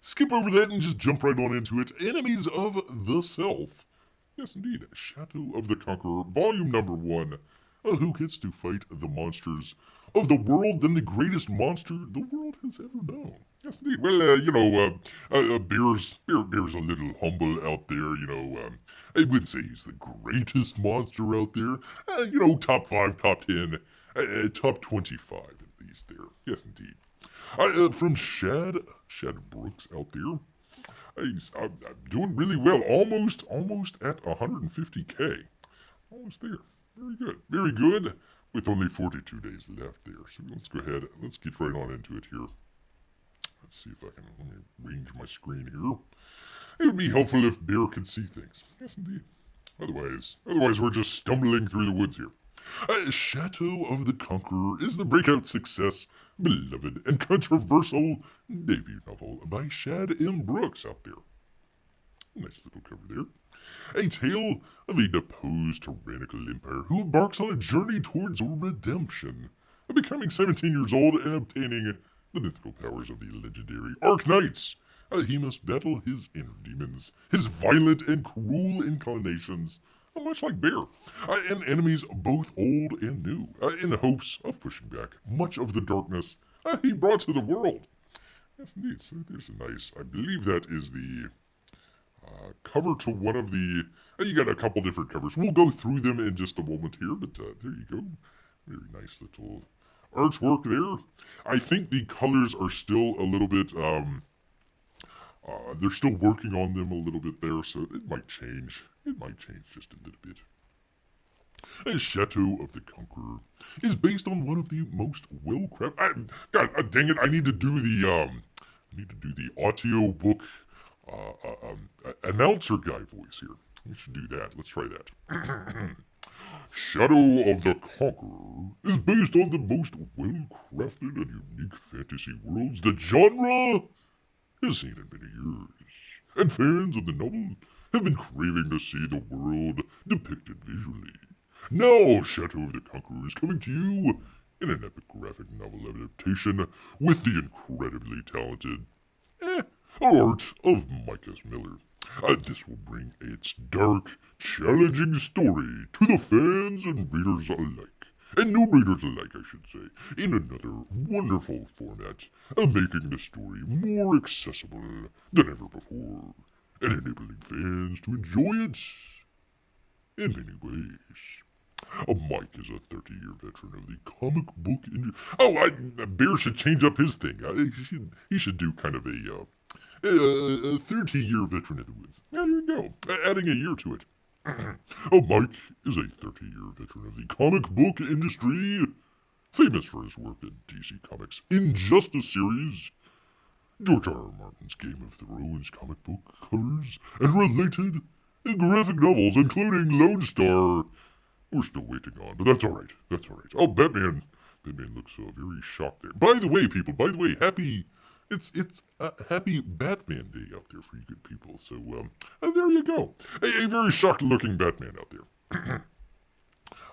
skip over that and just jump right on into it. Enemies of the Self. Yes, indeed. Shadow of the Conqueror, Volume number 1. Who gets to fight the monsters of the world than the greatest monster the world has ever known? Yes, indeed. Well, Bear's a little humble out there, I wouldn't say he's the greatest monster out there. Top 5, top 10, top 25 at least there. Yes, indeed. From Shad Brooks out there. I'm doing really well. Almost at 150K. Almost there. Very good. Very good. With only 42 days left there. So let's go ahead. Let's get right on into it here. Let's see if I can let me range my screen here. It would be helpful if Bear could see things. Yes, indeed. Otherwise we're just stumbling through the woods here. Shadow of the Conqueror is the breakout success, beloved, and controversial debut novel by Shad M. Brooks out there. Nice little cover there. A tale of a deposed tyrannical empire who embarks on a journey towards redemption, becoming 17 years old and obtaining the mythical powers of the legendary Archknights. He must battle his inner demons, his violent and cruel inclinations, much like Bear, and enemies both old and new, in the hopes of pushing back much of the darkness he brought to the world. Yes, indeed. So there's a nice, I believe that is the cover to one of the, you got a couple different covers. We'll go through them in just a moment here, but there you go. Very nice little artwork there. I think the colors are still a little bit, they're still working on them a little bit there, so it might change. It might change just a little bit. Shadow of the Conqueror is based on one of the most well-crafted. God, dang it! I need to do the audio book announcer guy voice here. We should do that. Let's try that. Shadow of the Conqueror is based on the most well-crafted and unique fantasy worlds the genre has seen in many years, and fans of the novel have been craving to see the world depicted visually. Now, Shadow of the Conqueror is coming to you in an epic graphic novel adaptation with the incredibly talented art of Mike S. Miller. This will bring its dark, challenging story to the fans and readers alike. And new readers alike, I should say, in another wonderful format, making the story more accessible than ever before, and enabling fans to enjoy it in many ways. Mike is a 30-year veteran of the comic book industry. Bear should change up his thing. He should do kind of a 30-year veteran of the woods. There you go. Adding a year to it. Mike is a 30-year veteran of the comic book industry, famous for his work in DC Comics' Injustice series, George R. R. Martin's Game of Thrones comic book covers, and related graphic novels, including Lone Star. We're still waiting on, but that's alright. That's alright. Oh, Batman. Batman looks very shocked there. By the way, people, happy happy Batman Day out there for you good people. So, there you go. A very shocked-looking Batman out there.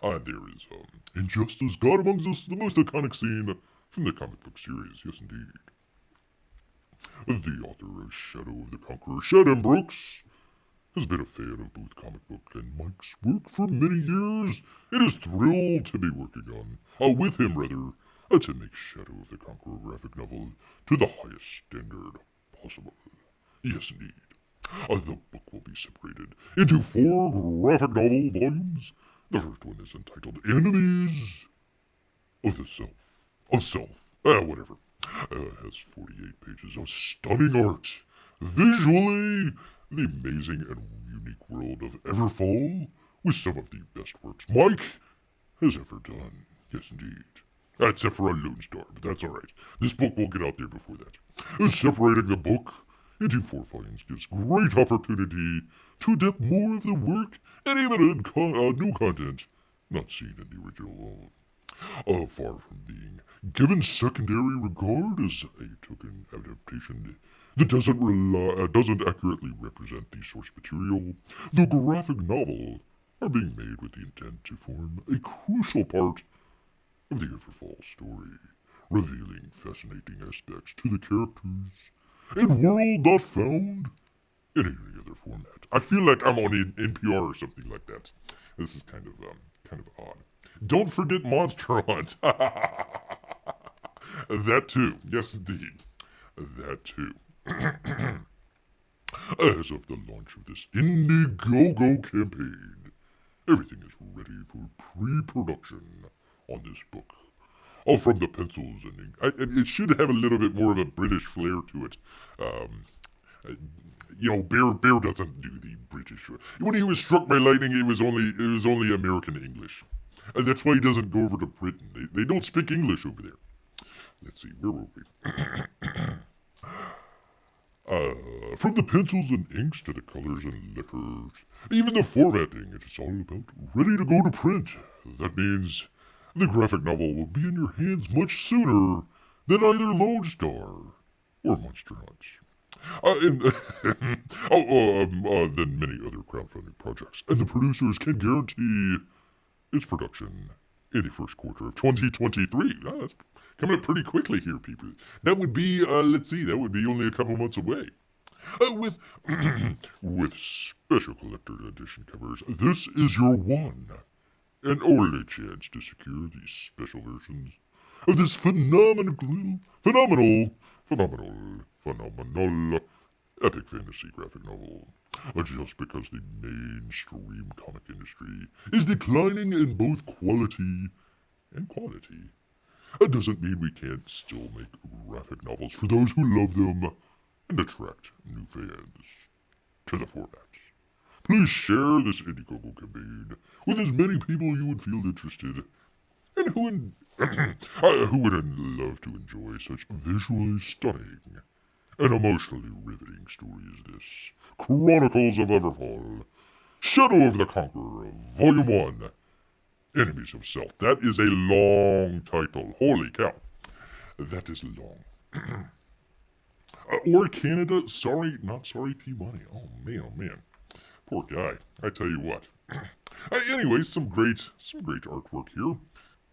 There is Injustice, God Among Us, the most iconic scene from the comic book series. Yes, indeed. The author of Shadow of the Conqueror, Shad M. Brooks, has been a fan of both comic book and Mike's work for many years. It is thrilled to be working on, with him rather, to make Shadow of the Conqueror graphic novel to the highest standard possible. Yes, indeed. The book will be separated into 4 graphic novel volumes. The first one is entitled Enemies of the Self. Of Self. Whatever. Has 48 pages of stunning art. Visually, the amazing and unique world of Everfall, with some of the best works Mike has ever done. Yes, indeed. Except for a Lone Star, but that's alright. This book will get out there before that. Separating the book into 4 volumes gives great opportunity to adapt more of the work and even add new content not seen in the original. Far from being given secondary regard as a token adaptation that doesn't accurately represent the source material, the graphic novel are being made with the intent to form a crucial part of the Everfall story, revealing fascinating aspects to the characters and world not found in any other format. I feel like I'm on NPR or something like that. This is kind of odd. Don't forget Monster Hunt. That too. Yes, indeed. That too. As of the launch of this Indiegogo campaign, everything is ready for pre-production on this book. All from the pencils and ink. It should have a little bit more of a British flair to it. Um, Bear doesn't do the British. When he was struck by lightning, it was only American English. And that's why he doesn't go over to Britain. They don't speak English over there. Let's see, where were we? From the pencils and inks to the colors and letters, even the formatting, it's all about ready to go to print. That means the graphic novel will be in your hands much sooner than either Lone Star or Monster Hunts. Than many other crowdfunding projects. And the producers can guarantee its production in the first quarter of 2023. That's coming up pretty quickly here, people. That would be, that would be only a couple months away. With with special collector edition covers, this is your one and only chance to secure these special versions of this phenomenal epic fantasy graphic novel. Just because the mainstream comic industry is declining in both quality and quantity, it doesn't mean we can't still make graphic novels for those who love them and attract new fans to the formats. Please share this Indiegogo campaign with as many people you would feel interested and who would love to enjoy such visually stunning and emotionally riveting story as this. Chronicles of Everfall, Shadow of the Conqueror, Volume 1, Enemies of Self. That is a long title. Holy cow. That is long. Or Canada, sorry, not sorry, P-Money. Oh man. Poor guy. I tell you what. Anyway, some great artwork here.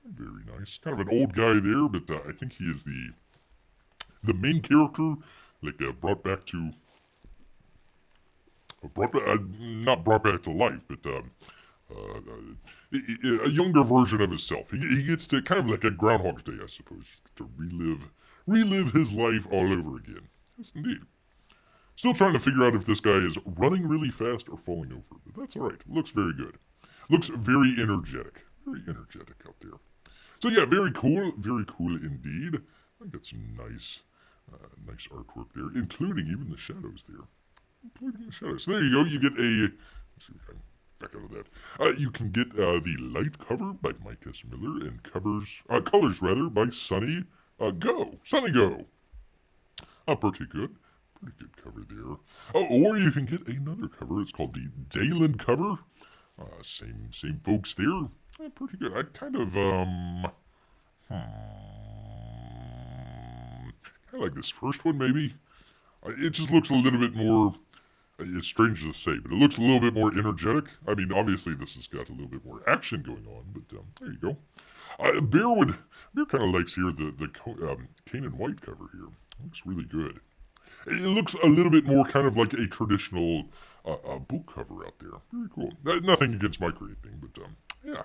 Very nice. Kind of an old guy there, but I think he is the main character, brought back to not brought back to life, but a younger version of himself. He gets to kind of like a Groundhog's Day, I suppose, to relive his life all over again. Yes, indeed. Still trying to figure out if this guy is running really fast or falling over, but that's all right. Looks very good. Looks very energetic. Very energetic out there. So yeah, very cool indeed. I got some nice artwork there, including even the shadows there. So there you go. You get a. Let's see if I can back out of that. You can get the light cover by Mike S. Miller and colors by Sunny Go. Sunny Go. Pretty good. Pretty good cover there. Or you can get another cover. It's called the Dayland cover. Same folks there. Pretty good. I kind of I like this first one maybe. It just looks a little bit more. It's strange to say, but it looks a little bit more energetic. I mean, obviously this has got a little bit more action going on, but there you go. Bear kind of likes here the Kanan White cover here. Looks really good. It looks a little bit more kind of like a traditional book cover out there. Very cool. Nothing against Mike or anything, but yeah.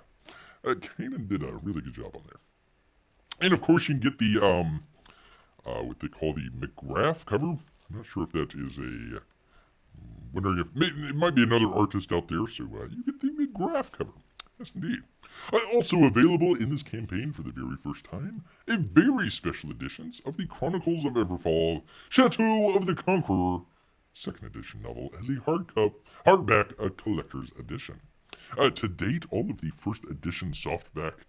Kanan did a really good job on there. And of course you can get the what they call the McGrath cover. I'm not sure if that is a. Wondering if it might be another artist out there, so you get the McGrath cover. Yes, indeed. Also available in this campaign for the very first time, a very special editions of the Chronicles of Everfall, Chateau of the Conqueror, second edition novel as a hardback collector's edition. To date, all of the first edition softback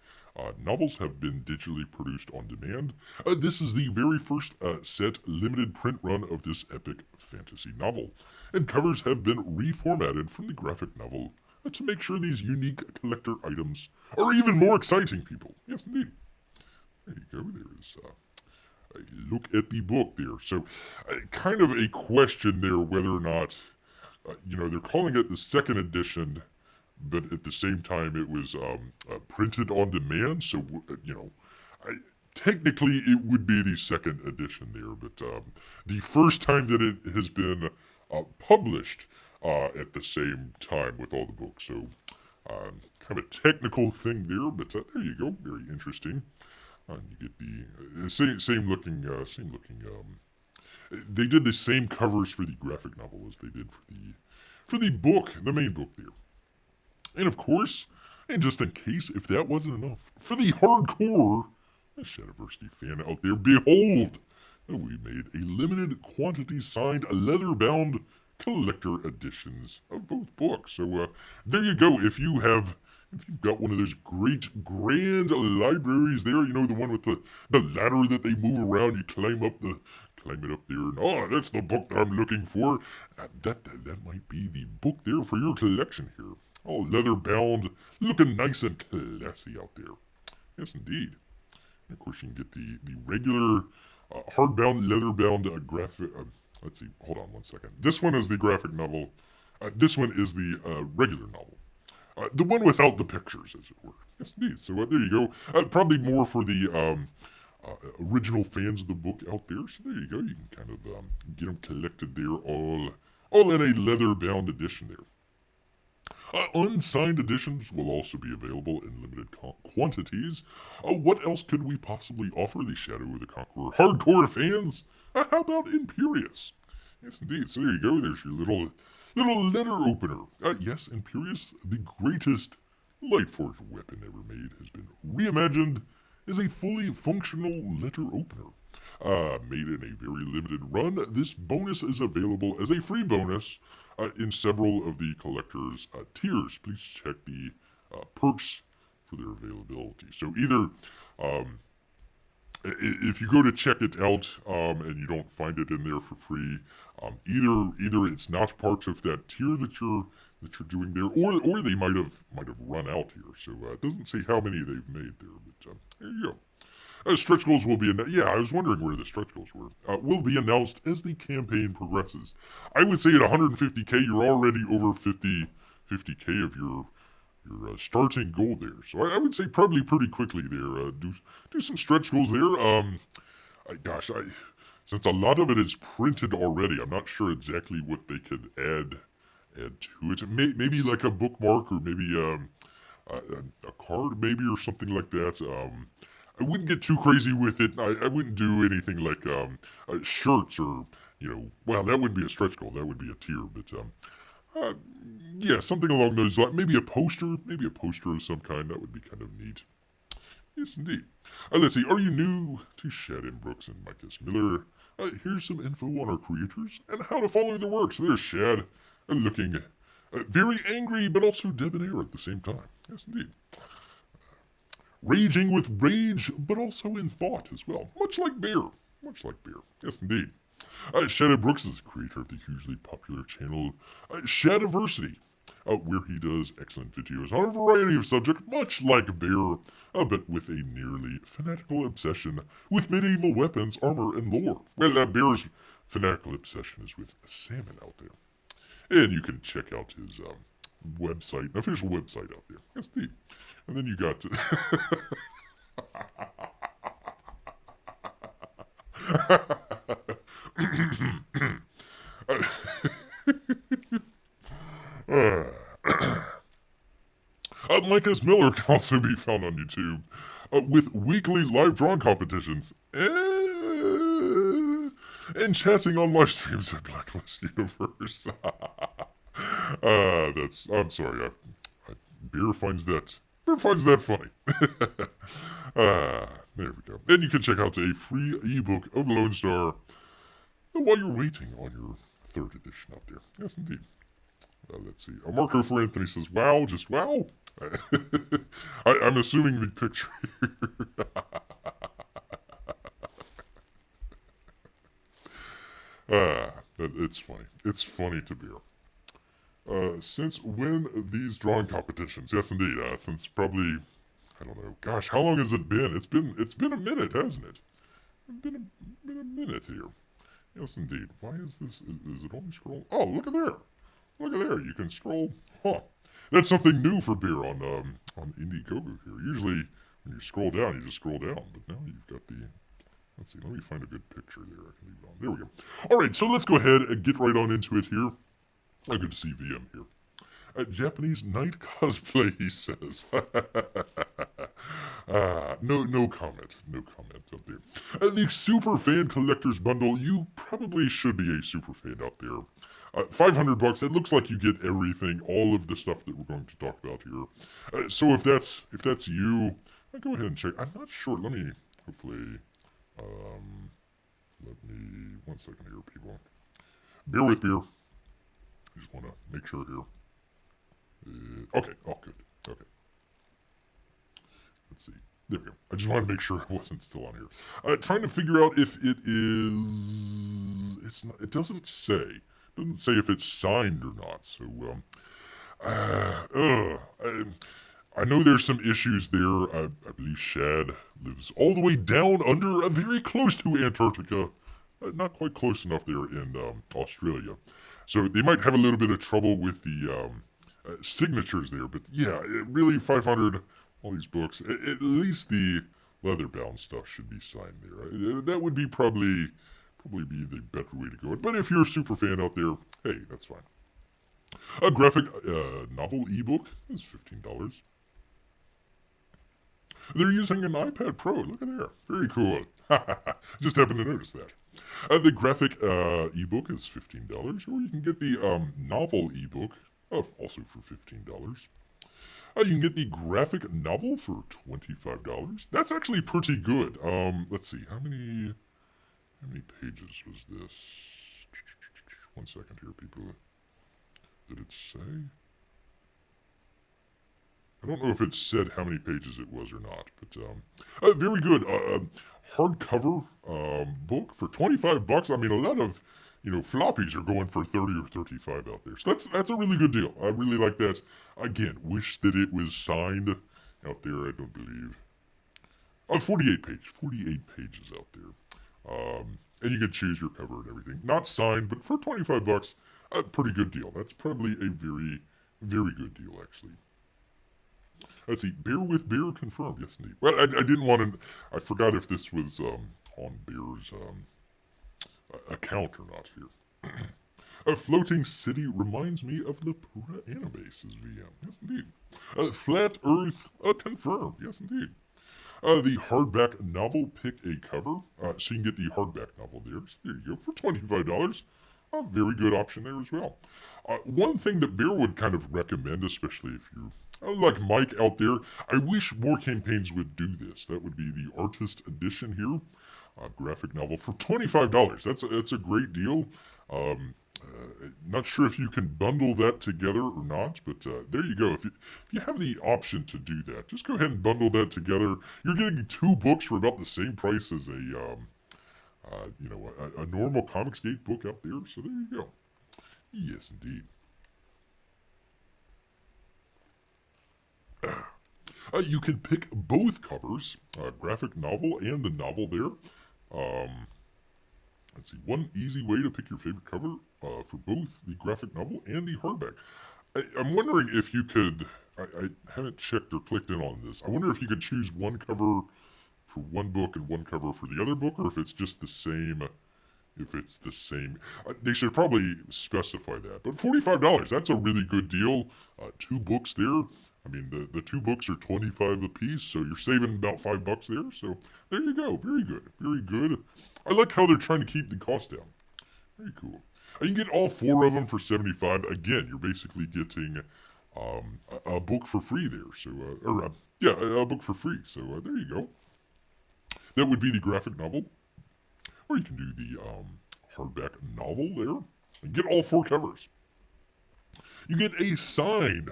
novels have been digitally produced on demand. This is the very first set limited print run of this epic fantasy novel, and covers have been reformatted from the graphic novel to make sure these unique collector items are even more exciting, people. Yes, indeed. There you go. There is a look at the book there. So, kind of a question there whether or not, they're calling it the second edition, but at the same time it was printed on demand. So, technically it would be the second edition there, but the first time that it has been published at the same time with all the books. So kind of a technical thing there, but there you go. Very interesting. You get the same looking. They did the same covers for the graphic novel as they did for the book, the main book there. And of course, and just in case if that wasn't enough, for the hardcore Shadiversity fan out there, behold, we made a limited quantity signed leather-bound collector editions of both books. So there you go. If you've got one of those great grand libraries there, you know, the one with the ladder that they move around, you climb it up there, and oh, that's the book that I'm looking for. That might be the book there for your collection here. All leather bound, looking nice and classy out there. Yes, indeed. And of course, you can get the regular hardbound, leather-bound graphic. Let's see. Hold on one second. This one is the graphic novel. This one is the regular novel. The one without the pictures, as it were. Yes, indeed. So there you go. Probably more for the original fans of the book out there. So there you go. You can kind of get them collected there, all in a leather-bound edition there. Unsigned editions will also be available in limited quantities. What else could we possibly offer the Shadow of the Conqueror hardcore fans? How about Imperious? Yes, indeed. So there you go. There's your little letter opener. Yes, Imperious, the greatest Lightforged weapon ever made, has been reimagined as a fully functional letter opener. Made in a very limited run, this bonus is available as a free bonus in several of the collector's tiers. Please check the perks for their availability. So either if you go to check it out and you don't find it in there for free, either it's not part of that tier that you're doing there, or they might have run out here. So it doesn't say how many they've made there, but there you go. Stretch goals will be I was wondering where the stretch goals were. Will be announced as the campaign progresses. I would say at 150k, you're already over 50k of your starting goal there. So I would say probably pretty quickly there. Do some stretch goals there. Since a lot of it is printed already, I'm not sure exactly what they could add to it. Maybe like a bookmark, or maybe a card, maybe, or something like that. I wouldn't get too crazy with it. I wouldn't do anything like shirts, or, well, that wouldn't be a stretch goal. That would be a tier. But yeah, something along those lines. Maybe a poster of some kind. That would be kind of neat. Yes, indeed. Let's see. Are you new to Shad M. Brooks and Mike S. Miller? Here's some info on our creators and how to follow their work. So there's Shad, looking very angry, but also debonair at the same time. Yes, indeed. Raging with rage, but also in thought as well. Much like Bear. Yes, indeed. Shad Brooks is the creator of the hugely popular channel Shadiversity, where he does excellent videos on a variety of subjects, much like Bear, but with a nearly fanatical obsession with medieval weapons, armor, and lore. Well, Bear's fanatical obsession is with salmon out there. And you can check out his website, an official website out there. Yes, indeed. And then you got... Mike S. Miller can also be found on YouTube with weekly live drawing competitions and chatting on live streams at Blacklist Universe. I'm sorry, Beer finds that funny. There we go. And you can check out a free ebook of Lone Star while you're waiting on your third edition out there. Yes, indeed. Let's see. A marker for Anthony says, wow, just wow. I'm assuming the picture it's funny. It's funny to Beer. Since when these drawing competitions? Yes, indeed. Since probably, I don't know. Gosh, how long has it been? It's been a minute, hasn't it? It's been a minute here. Yes, indeed. Why is this? Is it only scroll? Oh, look at there. Look at there. You can scroll. Huh. That's something new for Beer on Indiegogo here. Usually When you scroll down, you just scroll down. But now you've got the... Let's see, let me find a good picture there. I can leave it on. There we go. All right, so let's go ahead and get right on into it here. Good to see VM here. Japanese night cosplay, he says. No comment. No comment up there. The Super Fan Collector's Bundle, you probably should be a super fan out there. $500. It looks like you get everything, all of the stuff that we're going to talk about here. So if that's you, go ahead and check. I'm not sure. Let me hopefully. Let me 1 second here, people. Bear with me. I just want to make sure here. Okay. Oh, good. Okay. Let's see. There we go. I just wanted to make sure it wasn't still on here. Trying to figure out if it is. It's not. It doesn't say. It doesn't say if it's signed or not. So, I know there's some issues there. I believe Shad lives all the way down under, very close to Antarctica. Not quite close enough there in Australia. So they might have a little bit of trouble with the signatures there. But yeah, really 500, all these books. At least the leather-bound stuff should be signed there. That would be probably be the better way to go. But if you're a super fan out there, hey, that's fine. A graphic novel ebook is $15. They're using an iPad Pro. Look at there. Very cool. Just happened to notice that. The graphic ebook is $15, or you can get the novel ebook, also for $15. You can get the graphic novel for $25. That's actually pretty good. Let's see. How many pages was this? 1 second here, people. Did it say? I don't know if it said how many pages it was or not, but very good. Hardcover book for $25. I mean, a lot of floppies are going for 30 or 35 out there. So that's a really good deal. I really like that. Again, wish that it was signed out there. I don't believe. 48 pages out there. And you can choose your cover and everything. Not signed, but for $25, a pretty good deal. That's probably a very, very good deal, actually. Let's see. Bear with Bear confirmed. Yes, indeed. Well, I didn't want to. I forgot if this was on Bear's account or not here. A floating city reminds me of the Pura anime, says VM. Yes, indeed. Flat Earth confirmed. Yes, indeed. The hardback novel, pick a cover. So you can get the hardback novel there. So there you go. For $25. A very good option there as well. One thing that Bear would kind of recommend, especially if you like Mike out there, I wish more campaigns would do this. That would be the artist edition here, graphic novel for $25. That's a great deal. Not sure if you can bundle that together or not, but there you go. If you have the option to do that, just go ahead and bundle that together. You're getting 2 books for about the same price as a normal Comicsgate book out there. So there you go. Yes, indeed. You can pick both covers, graphic novel and the novel there. Let's see, one easy way to pick your favorite cover for both the graphic novel and the hardback. I'm wondering if you could, I haven't checked or clicked in on this. I wonder if you could choose one cover for one book and one cover for the other book, or if it's just the same. If it's the same, they should probably specify that. But $45, that's a really good deal. 2 books there. I mean, the 2 books are $25 a piece, so you're saving about $5 there. So there you go. Very good. Very good. I like how they're trying to keep the cost down. Very cool. You can get all 4 of them for $75. Again, you're basically getting a book for free there. So, a book for free. So there you go. That would be the graphic novel. Or you can do the hardback novel there and get all 4 covers. You get a signed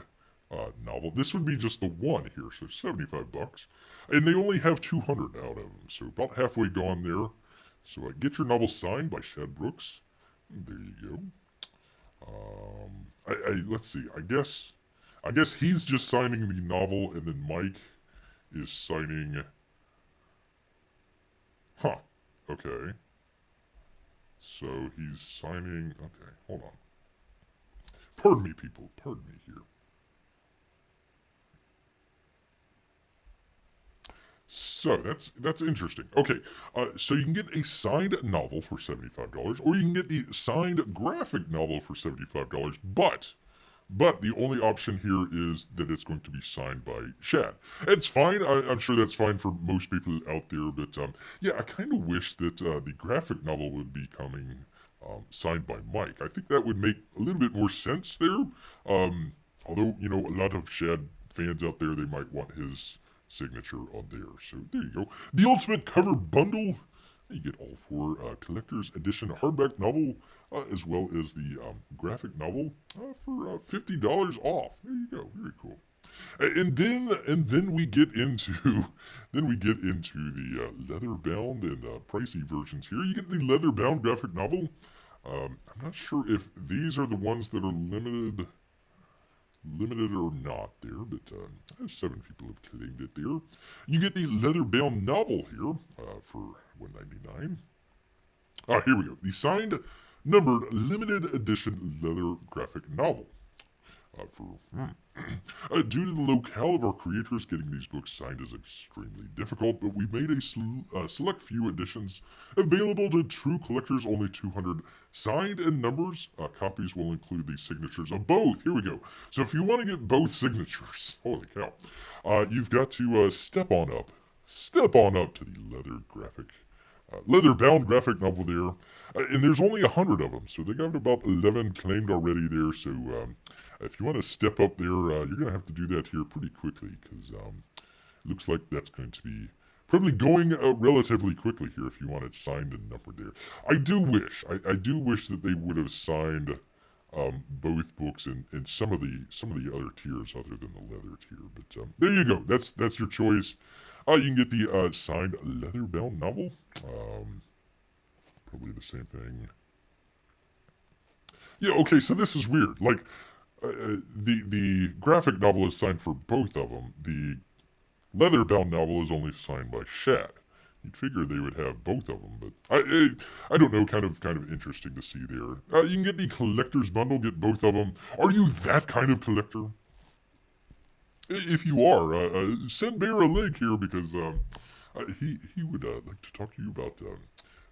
novel. This would be just the one here, so $75. And they only have 200 out of them, so about halfway gone there. So get your novel signed by Shad Brooks. There you go. Let's see. I guess he's just signing the novel, and then Mike is signing. Huh. Okay. So he's signing. Okay, hold on. Pardon me, people. Pardon me here. So that's interesting. Okay, so you can get a signed novel for $75, or you can get the signed graphic novel for $75. But the only option here is that it's going to be signed by Shad. It's fine. I'm sure that's fine for most people out there. But yeah, I kind of wish that the graphic novel would be coming signed by Mike. I think that would make a little bit more sense there. Although, you know, a lot of Shad fans out there, they might want his signature on there. So there you go. The Ultimate Cover Bundle. You get all four collector's edition hardback novel, as well as the graphic novel for $50 off. There you go. Very cool. And then we get into the leather bound and pricey versions here. You get the leather bound graphic novel. I'm not sure if these are the ones that are limited or not there, but 7 people have claimed it there. You get the leather bound novel here for $1.99. Here we go. The signed, numbered, limited edition leather graphic novel. Due to the locale of our creators, getting these books signed is extremely difficult, but we made a select few editions available to true collectors, only 200 signed and numbers. Copies will include the signatures of both. Here we go. So if you want to get both signatures, holy cow, you've got to step on up to the leather bound graphic novel there. And there's only 100 of them, so they got about 11 claimed already there. So if you want to step up there, you're going to have to do that here pretty quickly, because it looks like that's going to be probably going relatively quickly here if you want it signed and numbered there. I do wish that they would have signed both books in some of the other tiers other than the leather tier. But there you go. That's your choice. You can get the signed leather-bound novel. Probably the same thing. Yeah, okay, so this is weird. Like, the graphic novel is signed for both of them. The leather-bound novel is only signed by Shad. You'd figure they would have both of them, but I don't know. Kind of interesting to see there. You can get the collector's bundle, get both of them. Are you that kind of collector? If you are, send Bear a link here, because he would like to talk to you about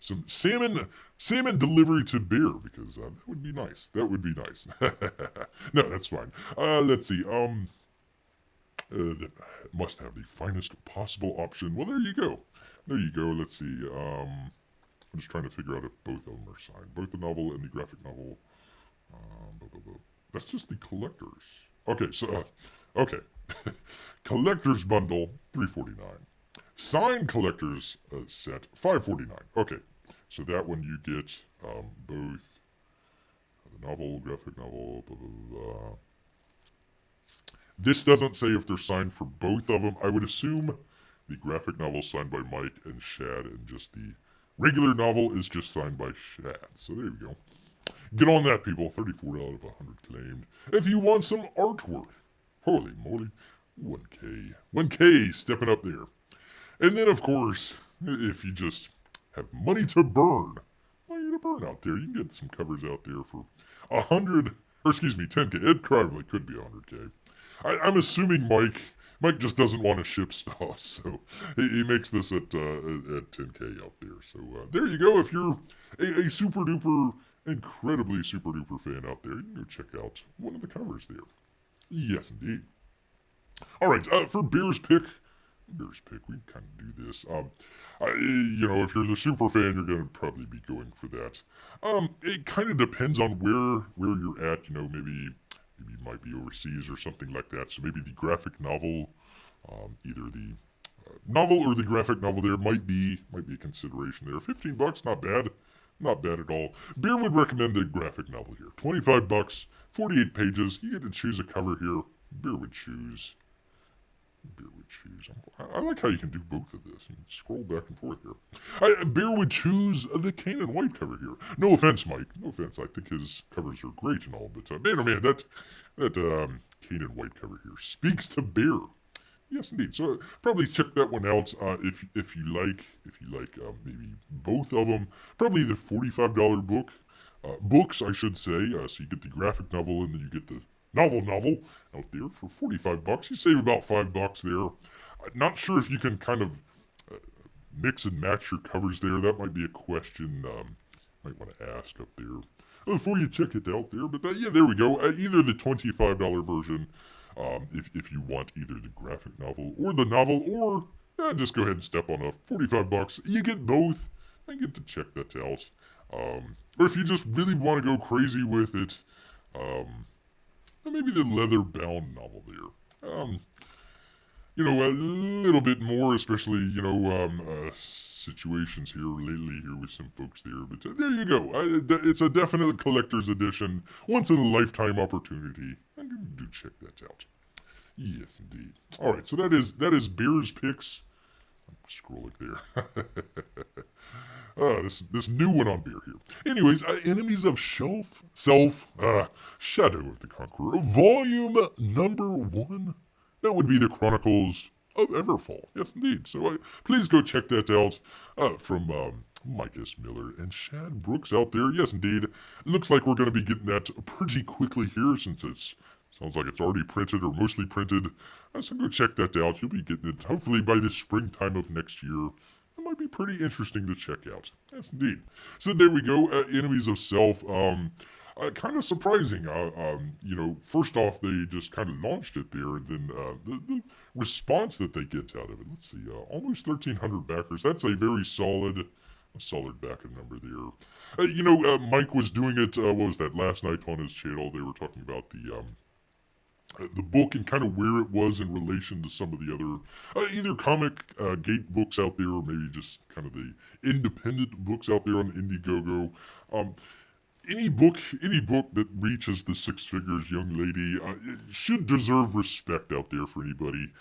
some salmon delivery to Bear, because that would be nice. That would be nice. No, that's fine. Let's see. Must have the finest possible option. Well, there you go. There you go. Let's see. I'm just trying to figure out if both of them are signed. Both the novel and the graphic novel. That's just the collectors. Okay, so okay. Collector's bundle, $3.49. Signed collector's set, $5.49. Okay, so that one you get both the novel, graphic novel, blah, blah, blah. This doesn't say if they're signed for both of them. I would assume the graphic novel signed by Mike and Shad, and just the regular novel is just signed by Shad. So there you go. Get on that, people. 34 out of 100 claimed. If you want some artwork, holy moly, 1K. 1K stepping up there. And then, of course, if you just have money to burn, out there, you can get some covers out there for 10K. It probably could be 100K. I'm assuming Mike just doesn't want to ship stuff, so he makes this at 10K out there. So there you go. If you're a super duper, incredibly super duper fan out there, you can go check out one of the covers there. Yes, indeed. All right, for Bear's pick, we kind of do this. If you're the super fan, you're going to probably be going for that. It kind of depends on where you're at. Maybe you might be overseas or something like that. So maybe the graphic novel, either the novel or the graphic novel there might be a consideration there. $15, not bad. Not bad at all. Bear would recommend the graphic novel here. $25, 48 pages. You get to choose a cover here. Bear would choose. I like how you can do both of this. You can scroll back and forth here. Bear would choose the Canaan White cover here. No offense, Mike. No offense. I think his covers are great and all, but man, that Canaan White cover here speaks to Bear. Yes, indeed. So probably check that one out if you like maybe both of them. Probably the $45 books, I should say. So you get the graphic novel and then you get the novel out there for $45. You save about $5 there. Not sure if you can kind of mix and match your covers there? That might be a question might want to ask up there before you check it out there. But yeah, there we go. Either the $25 version, if you want either the graphic novel or the novel, or just go ahead and step on a $45. You get both. I get to check that out. Or if you just really want to go crazy with it, maybe the leather-bound novel there. A little bit more, especially, situations here lately here with some folks there. But there you go. It's a definite collector's edition, once-in-a-lifetime opportunity. I'm going to do check that out. Yes, indeed. All right, so that is Bear's Picks. I'm scrolling there. This new one on Bear here. Anyways, Enemies of Self, Shadow of the Conqueror, Volume number 1. That would be the Chronicles of Everfall. Yes, indeed. So please go check that out from Mike S. Miller and Shad Brooks out there. Yes, indeed. It looks like we're going to be getting that pretty quickly here since sounds like it's already printed or mostly printed. So go check that out. You'll be getting it hopefully by the springtime of next year. It might be pretty interesting to check out. Yes, indeed. So there we go. Enemies of Self. Kind of surprising. First off, they just kind of launched it there, and then the response that they get out of it. Let's see, almost 1,300 backers. That's a very solid backer number there. Mike was doing it. What was that last night on his channel? They were talking about the book and kind of where it was in relation to some of the other either comic gate books out there, or maybe just kind of the independent books out there on Indiegogo. Any book that reaches the six figures, young lady, should deserve respect out there for anybody.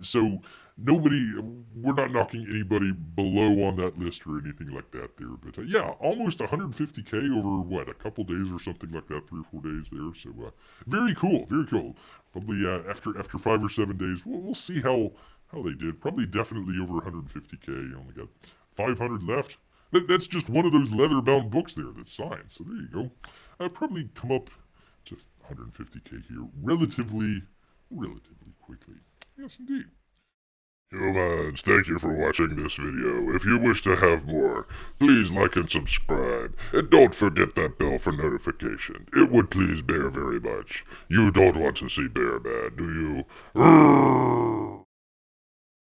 So we're not knocking anybody below on that list or anything like that there. But yeah, almost 150K over a couple days or something like that, 3 or 4 days there. So very cool, very cool. Probably after 5 or 7 days, we'll see how they did. Probably definitely over 150K. You only got 500 left. That's just one of those leather-bound books there that's signed. So there you go. I'll probably come up to 150K here relatively quickly. Yes, indeed. Humans, thank you for watching this video. If you wish to have more, please like and subscribe. And don't forget that bell for notification. It would please Bear very much. You don't want to see Bear bad, do you? Grrrr.